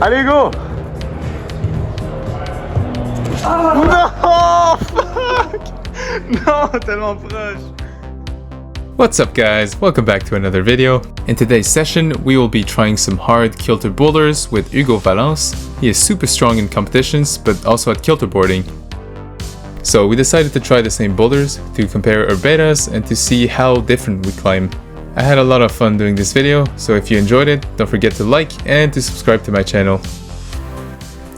Allez, go! No! Fuck! No, tellement proche. What's up guys, welcome back to another video. In today's session, we will be trying some hard kilter boulders with Hugo Valence. He is super strong in competitions, but also at kilter boarding. So we decided to try the same boulders to compare our betas and to see how different we climb. I had a lot of fun doing this video, so if you enjoyed it, don't forget to like and to subscribe to my channel.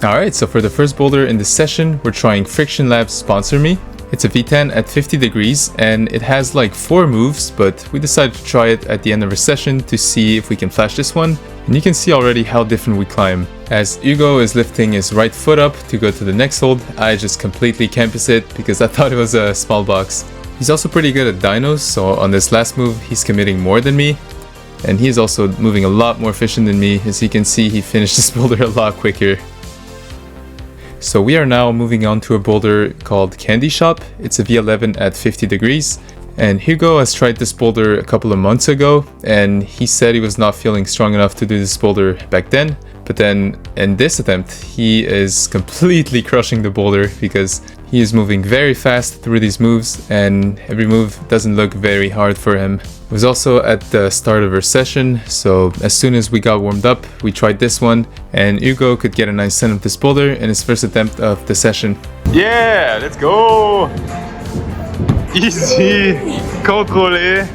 Alright, so for the first boulder in this session, we're trying Friction Labs Sponsor Me. It's a V10 at 50 degrees and it has like 4 moves, but we decided to try it at the end of our session to see if we can flash this one. And you can see already how different we climb. As Hugo is lifting his right foot up to go to the next hold, I just completely campus it because I thought it was a small box. He's also pretty good at dynos, so on this last move he's committing more than me. And he is also moving a lot more efficient than me. As you can see, he finished this boulder a lot quicker. So we are now moving on to a boulder called Candy Shop. It's a V11 at 50 degrees. And Hugo has tried this boulder a couple of months ago and he said he was not feeling strong enough to do this boulder back then. But then in this attempt, he is completely crushing the boulder because he is moving very fast through these moves and every move doesn't look very hard for him. It was also at the start of our session, so as soon as we got warmed up, we tried this one and Hugo could get a nice send of this boulder in his first attempt of the session. Yeah, let's go! Easy, contrôlé.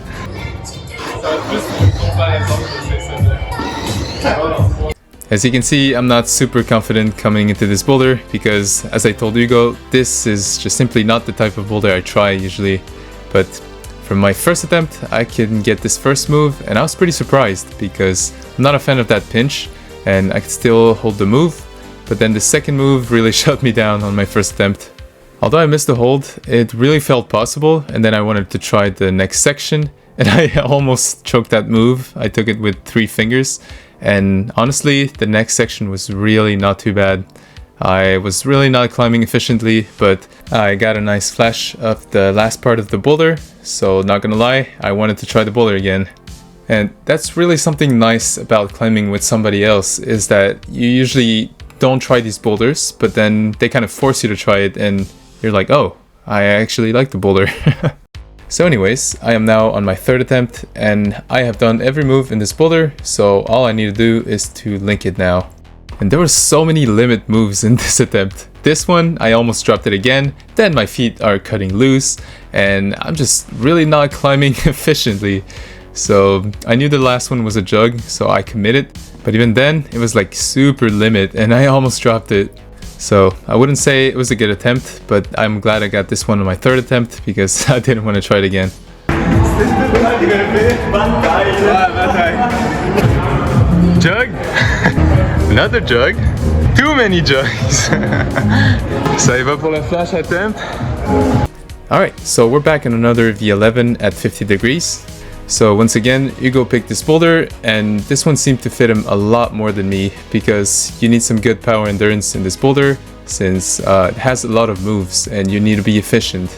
As you can see, I'm not super confident coming into this boulder because, as I told Hugo, this is just simply not the type of boulder I try usually. But from my first attempt, I can get this first move and I was pretty surprised because I'm not a fan of that pinch and I could still hold the move. But then the second move really shut me down on my first attempt. Although I missed the hold, it really felt possible and then I wanted to try the next section and I almost choked that move. I took it with 3 fingers. And honestly, the next section was really not too bad. I was really not climbing efficiently, but I got a nice flash of the last part of the boulder, so not gonna lie, I wanted to try the boulder again. And that's really something nice about climbing with somebody else, is that you usually don't try these boulders, but then they kind of force you to try it and you're like, oh, I actually like the boulder. So anyways, I am now on my 3rd attempt and I have done every move in this boulder, so all I need to do is to link it now. And there were so many limit moves in this attempt. This one, I almost dropped it again, then my feet are cutting loose and I'm just really not climbing efficiently. So I knew the last one was a jug, so I committed, but even then it was like super limit and I almost dropped it. So I wouldn't say it was a good attempt, but I'm glad I got this one on my 3rd attempt because I didn't want to try it again. Jug? Another jug? Too many jugs! Ça y va pour la flash attempt? Alright, so we're back in another V11 at 50 degrees. So once again, Hugo picked this boulder and this one seemed to fit him a lot more than me because you need some good power endurance in this boulder since it has a lot of moves and you need to be efficient.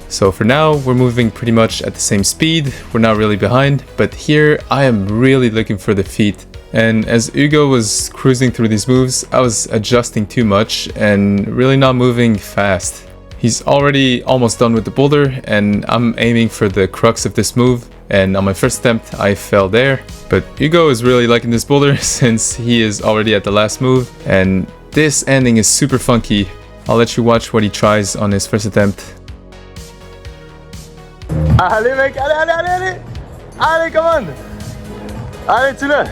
So for now, we're moving pretty much at the same speed, we're not really behind, but here I am really looking for the feet. And as Hugo was cruising through these moves, I was adjusting too much and really not moving fast. He's already almost done with the boulder and I'm aiming for the crux of this move. And on my first attempt, I fell there. But Hugo is really liking this boulder since he is already at the last move. And this ending is super funky. I'll let you watch what he tries on his first attempt. Allez mec, allez, allez, allez, allez! Allez, come on! Allez, tu l'as!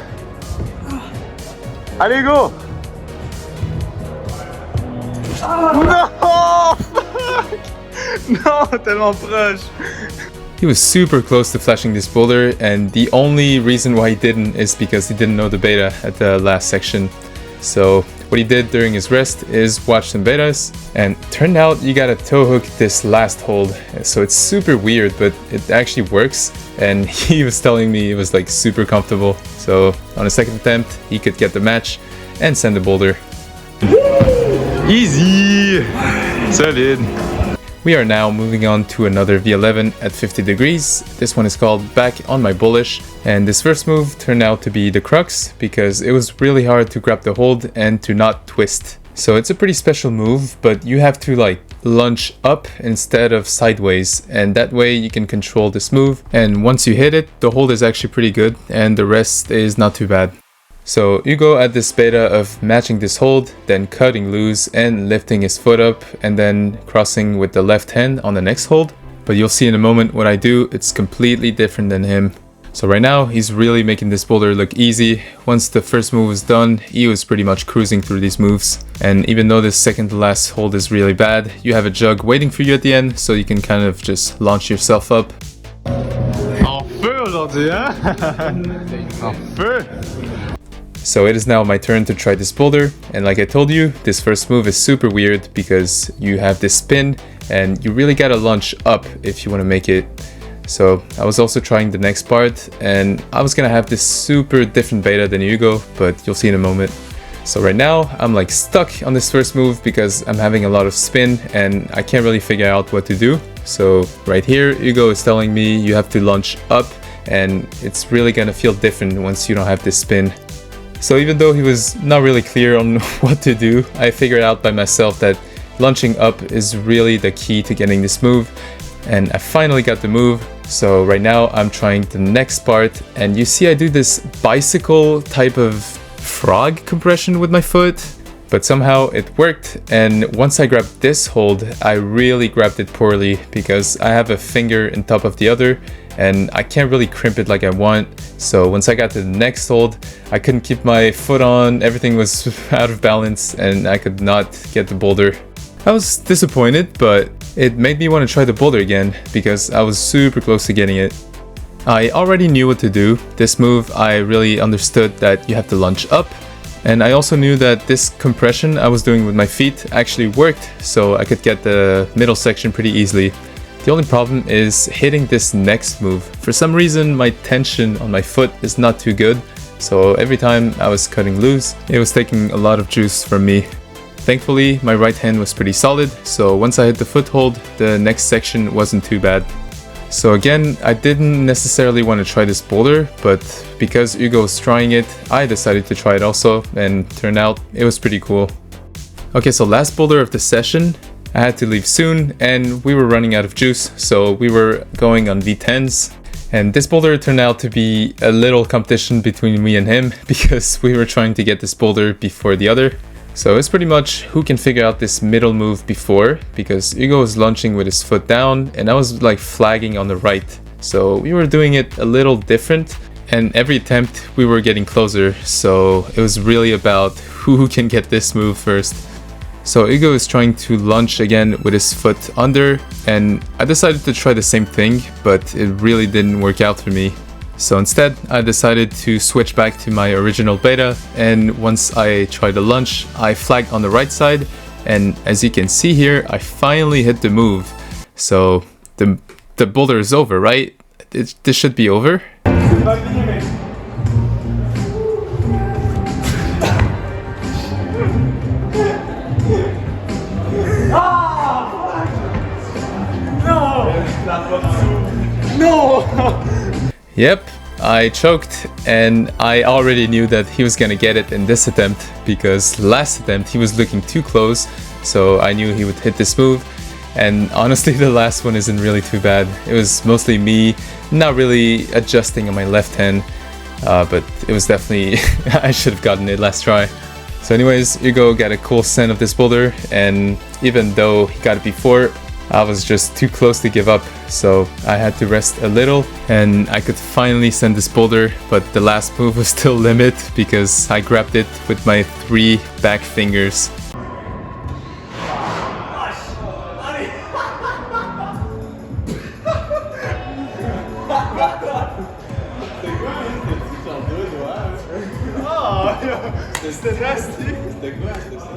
Allez, go! No! No, tellement proche! He was super close to flashing this boulder and the only reason why he didn't is because he didn't know the beta at the last section. So what he did during his rest is watch some betas and turned out you gotta toe hook this last hold. So it's super weird, but it actually works and he was telling me it was like super comfortable. So on a second attempt, he could get the match and send the boulder. Easy! Solid! We are now moving on to another V11 at 50 degrees. This one is called Back on My Bullish, and this first move turned out to be the crux because it was really hard to grab the hold and to not twist. So it's a pretty special move, but you have to like lunge up instead of sideways, and that way you can control this move, and once you hit it, the hold is actually pretty good and the rest is not too bad. So Hugo had this beta of matching this hold, then cutting loose and lifting his foot up and then crossing with the left hand on the next hold. But you'll see in a moment what I do, it's completely different than him. So right now he's really making this boulder look easy. Once the first move was done, he was pretty much cruising through these moves. And even though this second to last hold is really bad, you have a jug waiting for you at the end, so you can kind of just launch yourself up. En feu aujourd'hui, hein? En feu! So it is now my turn to try this boulder, and like I told you, this first move is super weird because you have this spin and you really gotta launch up if you want to make it. So I was also trying the next part, and I was gonna have this super different beta than Hugo, but you'll see in a moment. So right now I'm like stuck on this first move because I'm having a lot of spin and I can't really figure out what to do. So right here Hugo is telling me you have to launch up, and it's really gonna feel different once you don't have this spin. So even though he was not really clear on what to do, I figured out by myself that launching up is really the key to getting this move, and I finally got the move. So right now I'm trying the next part, and you see I do this bicycle type of frog compression with my foot, but somehow it worked. And once I grabbed this hold, I really grabbed it poorly because I have a finger on top of the other and I can't really crimp it like I want. So once I got to the next hold, I couldn't keep my foot on, everything was out of balance and I could not get the boulder. I was disappointed, but it made me want to try the boulder again because I was super close to getting it. I already knew what to do. This move, I really understood that you have to lunge up, and I also knew that this compression I was doing with my feet actually worked, so I could get the middle section pretty easily. The only problem is hitting this next move. For some reason my tension on my foot is not too good, so every time I was cutting loose, it was taking a lot of juice from me. Thankfully my right hand was pretty solid, so once I hit the foothold, the next section wasn't too bad. So again, I didn't necessarily want to try this boulder, but because Hugo was trying it, I decided to try it also, and turned out it was pretty cool. Okay, so last boulder of the session, I had to leave soon and we were running out of juice, so we were going on V10s. And this boulder turned out to be a little competition between me and him because we were trying to get this boulder before the other. So it's pretty much who can figure out this middle move before, because Hugo was launching with his foot down and I was like flagging on the right. So we were doing it a little different, and every attempt we were getting closer. So it was really about who can get this move first. So Hugo is trying to launch again with his foot under, and I decided to try the same thing, but it really didn't work out for me. So instead, I decided to switch back to my original beta, and once I tried the lunge, I flagged on the right side, and as you can see here, I finally hit the move. So the boulder is over, right? This should be over. Yep, I choked, and I already knew that he was gonna get it in this attempt because last attempt he was looking too close, so I knew he would hit this move. And honestly, the last one isn't really too bad. It was mostly me not really adjusting on my left hand, but it was definitely I should have gotten it last try. So anyways, Hugo got a cool send of this boulder, and even though he got it before, I was just too close to give up, so I had to rest a little and I could finally send this boulder, but the last move was still limit because I grabbed it with my 3 back fingers. C'était drastique. C'était quoi?